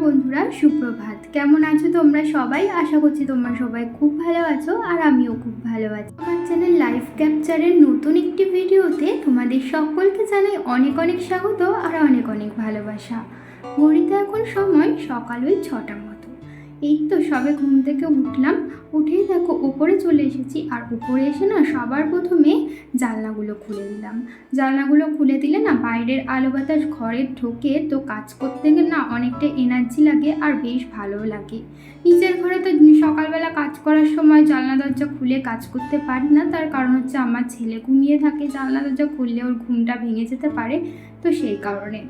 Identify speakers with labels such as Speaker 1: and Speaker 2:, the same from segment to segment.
Speaker 1: বন্ধুরা, সুপ্রভাত। কেমন আছো তোমরা সবাই? আশা করছি তোমরা সবাই খুব ভালো আছো আর আমিও খুব ভালো আছি। আমার চ্যানেল লাইফ ক্যাপচারের নতুন একটি ভিডিওতে তোমাদের সকলকে জানাই অনেক অনেক স্বাগত আর অনেক অনেক ভালোবাসা। ঘড়িতে এখন সময় সকাল ওই 6টার মতো। এই তো সবে ঘুম থেকে উঠলাম, উঠেই দেখো উপরে চলে এসেছি। আর উপরে এসে না সবার প্রথমে জানলাগুলো খুলে দিলাম। জানলাগুলো খুলে দিলে না বাইরের আলো বাতাস ঘরে ঢোকে, তো কাজ করতে গেলে না অনেকটা এনার্জি লাগে আর বেশ ভালোও লাগে। নিজের ঘরে তো সকালবেলা কাজ করার সময় জানলা দরজা খুলে কাজ করতে পারি না, তার কারণ হচ্ছে আমার ছেলে ঘুমিয়ে থাকে, জানলা দরজা খুললে ওর ঘুমটা ভেঙে যেতে পারে, তো সেই কারণে।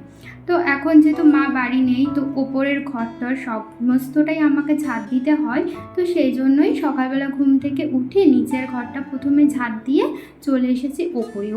Speaker 1: তো এখন যেহেতু মা বাড়ি নেই, তো ওপরের ঘরটার সমস্তটাই আমাকে ঝাড় দিতে হয়, তো সেই জন্যই সকালবেলা ঘুম থেকে উঠে নিচের ঘরটা প্রথমে ঝাড় দিয়ে চলে এসেছি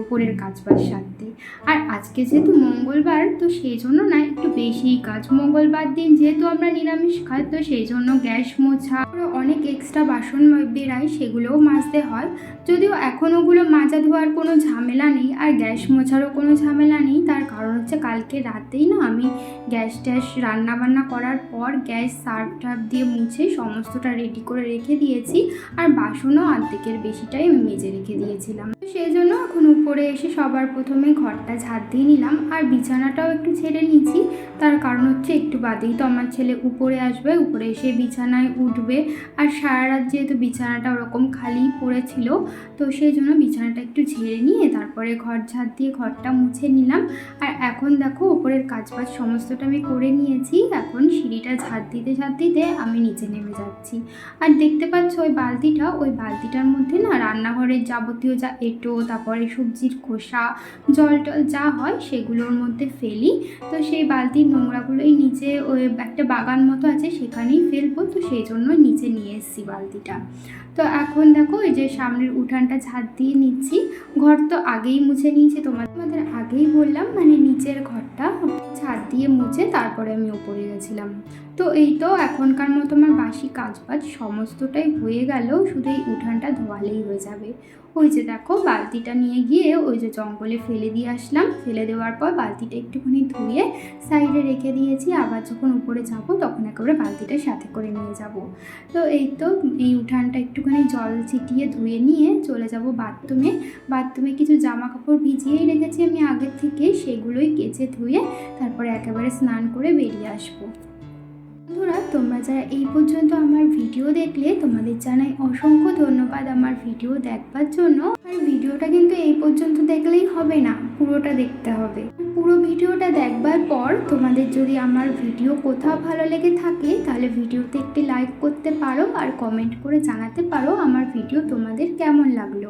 Speaker 1: ওপরের কাজ বাজ সারতে। আর আজকে যেহেতু মঙ্গলবার, তো সেই জন্য না একটু বেশিই কাজ। মঙ্গলবার দিন যেহেতু আমরা নিরামিষ খাই, তো সেই জন্য গ্যাস মোছা, অনেক এক্সট্রা বাসন বেরায়, সেগুলোও মাজতে হয়। যদিও এখন ওগুলো মাজা ধোয়ার কোনো ঝামেলা নেই আর গ্যাস মোছারও কোনো ঝামেলা নেই, তার কারণ হচ্ছে কালকে রাতেই না আমি গ্যাস ট্যাস রান্নাবান্না করার পর গ্যাস সার্ফ টার্ফ দিয়ে মুছে সমস্তটা রেডি করে রেখে দিয়েছি। আর বাসনও অর্ধেকের বেশিটাই আমি মেজে রেখে দিয়েছিলাম। সেই জন্য এখন উপরে এসে সবার প্রথমে ঘরটা ঝাড় দিয়ে নিলাম আর বিছানাটাও একটু ছেড়ে নিয়েছি। তার কারণ হচ্ছে একটু বাদেই তো আমার ছেলে উপরে আসবে, উপরে এসে বিছানায় উঠবে। আর সারা রাত যেহেতু বিছানাটা ওরকম খালি পড়েছিল, তো সেই জন্য বিছানাটা একটু ঝেড়ে নিয়ে তারপরে ঘর ঝাড় দিয়ে ঘরটা মুছে নিলাম। আর এখন দেখো উপরের কাজবাজ সমস্তটা আমি করে নিয়েছি। এখন সিঁড়িটা ঝাড় দিতে আমি নিচে নেমে যাচ্ছি। আর দেখতে পাচ্ছ ওই বালতিটার মধ্যে না রান্নাঘরের যাবতীয় যা এঁটো, তারপরে সবজির খোসা, জল টল যা হয় সেগুলোর মধ্যে ফেলি। তো সেই বালতির নোংরাগুলোই নিচে ওই একটা বাগান মতো আছে সেখানেই ফেলবো, তো সেই জন্য নিচে নিয়ে এসেছি বালতিটা। তো এখন দেখো এই যে সামনের উঠানটা ঝাড় দিয়ে নিচ্ছি। ঘর তো আগেই মুছে নিয়েছি, তোমাদের আগেই বললাম, মানে নিচের ঘরটা ঝাড় দিয়ে মুছে তারপরে আমি উপরে গেছিলাম। তো এই তো এখনকার মতো আমার বাসি কাজবাজ সমস্তটাই হয়ে গেল, শুধু এই উঠানটা ধোয়ালেই হয়ে যাবে। ওই যে দেখো বালতিটা নিয়ে গিয়ে ওই যে জঙ্গলে ফেলে দিয়ে আসলাম। ফেলে দেওয়ার পর বালতিটা একটুখানি ধুয়ে সাইডে রেখে দিয়েছি। আবার যখন উপরে যাব তখন একেবারে বালতিটা সাথে করে নিয়ে যাব। তো এই তো এই উঠানটা একটুখানি জল ছিটিয়ে ধুয়ে নিয়ে চলে যাব বাথরুমে কিছু জামা কাপড় ভিজিয়েই রেখেছি আমি আগের থেকে, সেগুলোই কেচে ধুয়ে তারপরে একেবারে স্নান করে বেরিয়ে আসবো। বন্ধুরা, তোমরা যারা এই পর্যন্ত আমার ভিডিও দেখলে তোমাদের জানাই অসংখ্য ধন্যবাদ আমার ভিডিও দেখবার জন্য। আর ভিডিওটা কিন্তু এই পর্যন্ত দেখলেই হবে না, পুরোটা দেখতে হবে। পুরো ভিডিওটা দেখবার পর তোমাদের যদি আমার ভিডিও কোথাও ভালো লেগে থাকে তাহলে ভিডিওতে একটি লাইক করতে পারো আর কমেন্ট করে জানাতে পারো আমার ভিডিও তোমাদের কেমন লাগলো।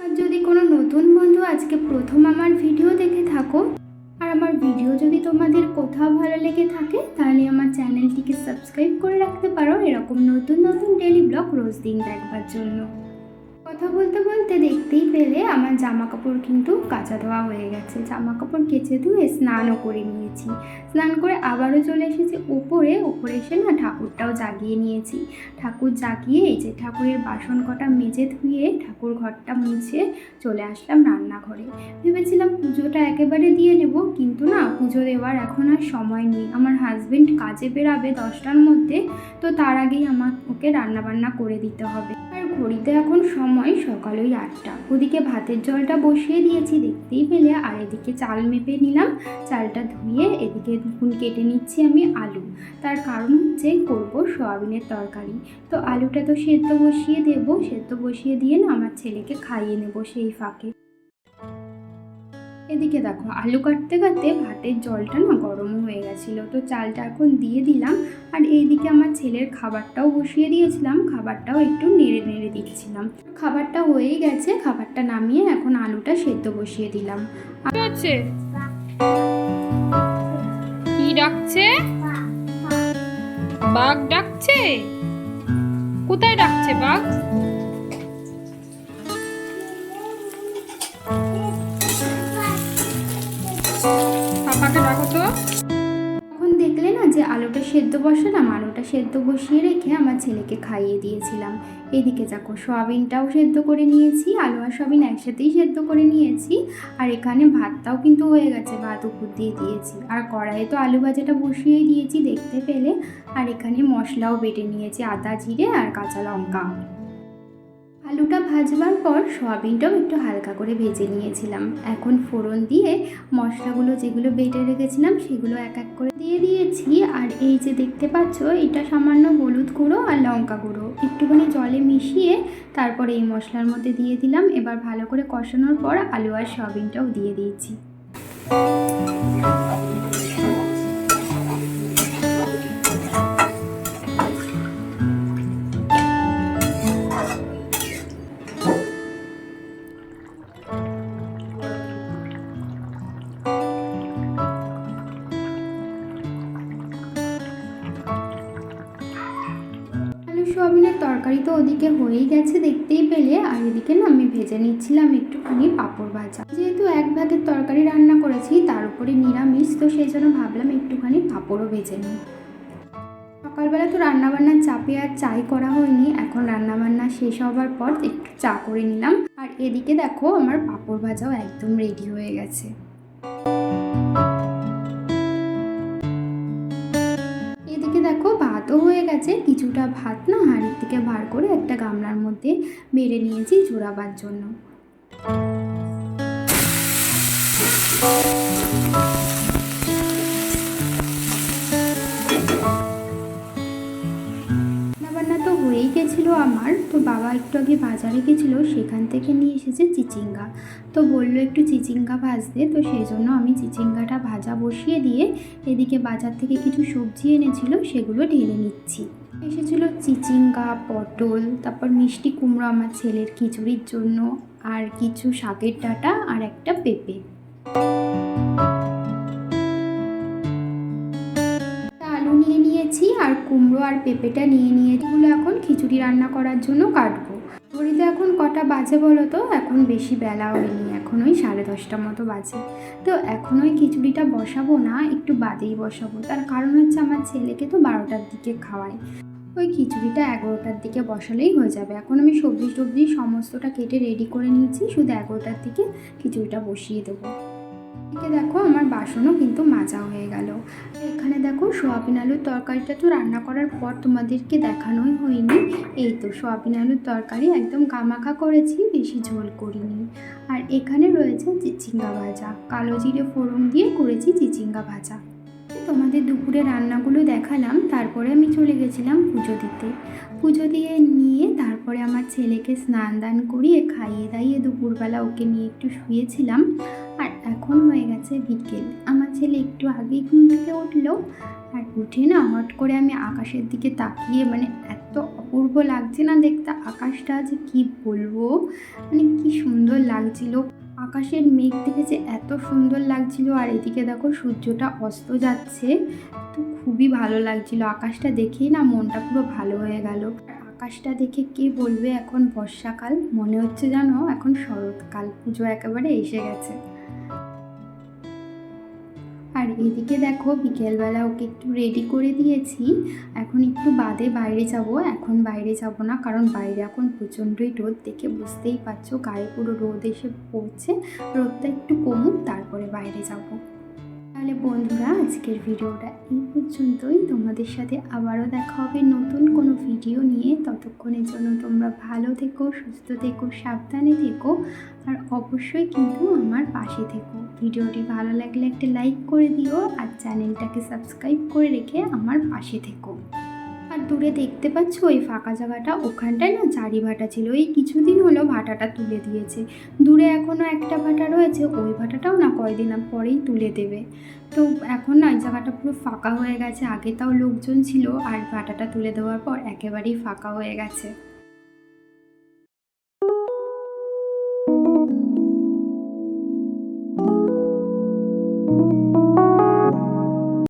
Speaker 1: আর যদি কোনো নতুন বন্ধু আজকে প্রথম আমার ভিডিও দেখে থাকো আর আমার ভিডিও যদি তোমাদের কোথাও ভালো লেগে থাকে তাহলে আমার চ্যানেলটিকে সাবস্ক্রাইব করে রাখতে পারো এরকম নতুন নতুন ডেইলি ব্লগ রোজ দিন দেখবার জন্য। কথা বলতে বলতে দেখতেই পেলে আমার জামা কাপড় কিন্তু কাচা ধোয়া হয়ে গেছে। জামা কাপড় কেচে ধুয়ে স্নানও করে নিয়েছি। স্নান করে আবারও চলে এসেছি উপরে এসে না ঠাকুরটাও জাগিয়ে নিয়েছি। ঠাকুর জাগিয়ে এই যে ঠাকুরের বাসন কটা মেজে ধুয়ে ঠাকুর ঘরটা মুছে চলে আসলাম রান্নাঘরে। ভেবেছিলাম পুজোটা একেবারে দিয়ে নেব, কিন্তু না, পুজো দেওয়ার এখন আর সময় নেই। আমার হাজবেন্ড কাজে বেরাবে 10টার মধ্যে, তো তার আগেই ওকে রান্নাবান্না করে দিতে হবে। আর ঘড়িতে এখন সময় সকাল ওই 8টা। ওদিকে ভাতের জলটা বসিয়ে দিয়েছি দেখতেই পেলে, আর এদিকে চাল মেপে নিলাম। চালটা ধুয়ে এদিকে কেটে নিচ্ছি আমি আলু। তার কারণ হচ্ছে করবো সয়াবিনের তরকারি। তো আলুটা তো সেদ্ধ বসিয়ে দিয়ে না আমার ছেলেকে খাইয়ে নেবো সেই ফাঁকে। এদিকে দেখো আলু কাটতে কাটতে ভাতের জলটা না গরম হয়ে গেছিলো, তো চালটা এখন দিয়ে দিলাম। আর এইদিকে আমার ছেলের খাবারটাও বসিয়ে দিয়েছিলাম, খাবারটাও একটু নেড়ে দিচ্ছিলাম। খাবারটা হয়েই গেছে, খাবারটা নামিয়ে এখন আলুটা সেদ্ধ বসিয়ে দিলাম।
Speaker 2: কি ডাকছে? বাঘ ডাকছে? কোথায় ডাকছে বাঘ? পাপাকে ডাকো তো।
Speaker 1: এখন দেখলে না যে আলুটা সেদ্ধ বসালাম, আলুটা সেদ্ধ বসিয়ে রেখে আমার ছেলেকে খাইয়ে দিয়েছিলাম। এদিকে দেখো সয়াবিনটাও সেদ্ধ করে নিয়েছি, আলু আর সয়াবিন একসাথেই সেদ্ধ করে নিয়েছি। আর এখানে ভাতটাও কিন্তু হয়ে গেছে, ভাত উপর দিয়ে দিয়েছি। আর কড়াইয়ে তো আলু ভাজাটা বসিয়েই দিয়েছি দেখতে পেলে। আর এখানে মশলাও বেটে নিয়েছি, আদা জিরে আর কাঁচা লঙ্কা। আলুটা ভাজবার পর সয়াবিনটাও একটু হালকা করে ভেজে নিয়েছিলাম। এখন ফোড়ন দিয়ে মশলাগুলো যেগুলো বেটে রেখেছিলাম সেগুলো এক এক করে দিয়ে দিয়েছি। আর এই যে দেখতে পাচ্ছ, এটা সামান্য হলুদ গুঁড়ো আর লঙ্কা গুঁড়ো একটুখানি জলে মিশিয়ে তারপরে এই মশলার মধ্যে দিয়ে দিলাম। এবার ভালো করে কষানোর পর আলু আর সয়াবিনটাও দিয়ে দিয়েছি। আলু সয়াবিনের তরকারি তো ওদিকে হয়েই গেছে দেখতেই পেলে। আর এদিকে না আমি ভেজে নিচ্ছিলাম একটুখানি পাঁপড় ভাজা। যেহেতু এক ভাগের তরকারি রান্না করেছি, তার উপরে নিরামিষ, তো সেই জন্য ভাবলাম একটুখানি পাঁপড়ও ভেজে নিই। সকালবেলা তো রান্নাবান্নার চাপে আর চাই করা হয়নি, এখন রান্নাবান্না শেষ হবার পর একটু চা করে নিলাম। আর এদিকে দেখো আমার পাঁপড় ভাজাও একদম রেডি হয়ে গেছে। এদিকে দেখো ভাতও হয়ে গেছে, কিছুটা ভাত না হাঁড়ির থেকে বার করে একটা গামলার মধ্যে বেড়ে নিয়েছি ঝোরাবার জন্য। রান্নাবান্না তো হয়েই গেছিলো আমার। তো বাবা একটু আগে বাজারে গেছিলো, সেখান থেকে নিয়ে এসেছে চিচিঙ্গা। তো বললো একটু চিচিঙ্গা ভাজতে, তো সেই জন্য আমি চিচিঙ্গাটা ভাজা বসিয়ে দিয়ে এদিকে বাজার থেকে কিছু সবজি এনেছিল সেগুলো ঢেলে নিচ্ছি। এসেছিলো চিচিঙ্গা, পটল, তারপর মিষ্টি কুমড়ো আমার ছেলের খিচুড়ির জন্য, আর কিছু শাকের ডাঁটা আর একটা পেঁপে। আলু নিয়ে নিয়েছি আর কুমড়ো আর পেঁপেটা নিয়ে নিয়েছি। এগুলো এখন খিচুড়ি রান্না করার জন্য কাটবো। ঘড়িতে এখন কটা বাজে বলো তো? এখন বেশি বেলা হয়নি, এখন ওই 10:30 মতো বাজে। তো এখন ওই খিচুড়িটা বসাবো না, একটু বাদেই বসাবো। তার কারণ হচ্ছে আমার ছেলেকে তো 12টার দিকে খাওয়াই, ওই খিচুড়িটা 11টার দিকে বসালেই হয়ে যাবে। এখন আমি সবজি টবজি সমস্তটা কেটে রেডি করে নিয়েছি, শুধু 11টার দিকে খিচুড়িটা বসিয়ে দেবো। এদিকে দেখো আমার বাসনও কিন্তু মাজা হয়ে গেল। এখানে দেখো সোয়াবিন আলুর তরকারিটা তো রান্না করার পর তোমাদেরকে দেখানোই হয়নি। এই তো সোয়াবিন আলুর তরকারি একদম গামাখা করেছি, বেশি ঝোল করিনি। আর এখানে রয়েছে চিচিঙ্গা ভাজা, কালো জিরে ফোড়ন দিয়ে করেছি চিচিঙ্গা ভাজা। তোমাদের দুপুরে রান্নাগুলো দেখালাম, তারপরে আমি চলে গেছিলাম পুজো দিতে। পুজো দিয়ে নিয়ে তারপরে আমার ছেলেকে স্নান দান করিয়ে খাইয়ে দাইয়ে দুপুরবেলা ওকে নিয়ে একটু শুয়েছিলাম। আর এখন হয়ে গেছে বিকেল, আমার ছেলে একটু আগেই ঘুম থেকে উঠলো। আর উঠে না হট করে আমি আকাশের দিকে তাকিয়ে, মানে এত অপূর্ব লাগছে না দেখতে আকাশটা, যে কি বলবো, মানে কি সুন্দর লাগছিল। আকাশের মেঘ দেখেছে এত সুন্দর লাগছিল। আর এদিকে দেখো সূর্যটা অস্ত যাচ্ছে, তো খুবই ভালো লাগছিল। আকাশটা দেখেই না মনটা পুরো ভালো হয়ে গেল। আকাশটা দেখে কে বলবে এখন বর্ষাকাল, মনে হচ্ছে জানো এখন শরৎকাল, পুজো একেবারে এসে গেছে। আর এদিকে দেখো বিকেলবেলা ওকে একটু রেডি করে দিয়েছি, এখন একটু বাদে বাইরে যাব। এখন বাইরে যাব না, কারণ বাইরে এখন প্রচণ্ডই রোদ, দেখে বুঝতেই পারছো গায়ে পুরো রোদ এসে পড়ছে। রোদটা একটু কমুক তারপরে বাইরে যাব। তাহলে বন্ধুরা আজকের ভিডিওটা এই পর্যন্তই। তোমাদের সাথে আবারও দেখা হবে নতুন কোনো ভিডিও নিয়ে। ততক্ষণের জন্য তোমরা ভালো থেকো, সুস্থ থেকো, সাবধানে থেকো। আর অবশ্যই কিন্তু আমার পাশে থেকো। ভিডিওটি ভালো লাগলে একটা লাইক করে দিও, আর চ্যানেলটাকে সাবস্ক্রাইব করে রেখে আমার পাশে থেকো। আর দূরে দেখতে পাচ্ছ ওই ফাঁকা জায়গাটা, ওখানটায় না জারি ভাটা ছিল, এই কিছুদিন হলো ভাটাটা তুলে দিয়েছে। দূরে এখনও একটা ভাটা রয়েছে, ওই ভাটাটাও না কয়দিন পরেই তুলে দেবে। তো এখন না এই জায়গাটা পুরো ফাঁকা হয়ে গেছে, আগে তাও লোকজন ছিল, আর ভাটাটা তুলে দেওয়ার পর একেবারেই ফাঁকা হয়ে গেছে।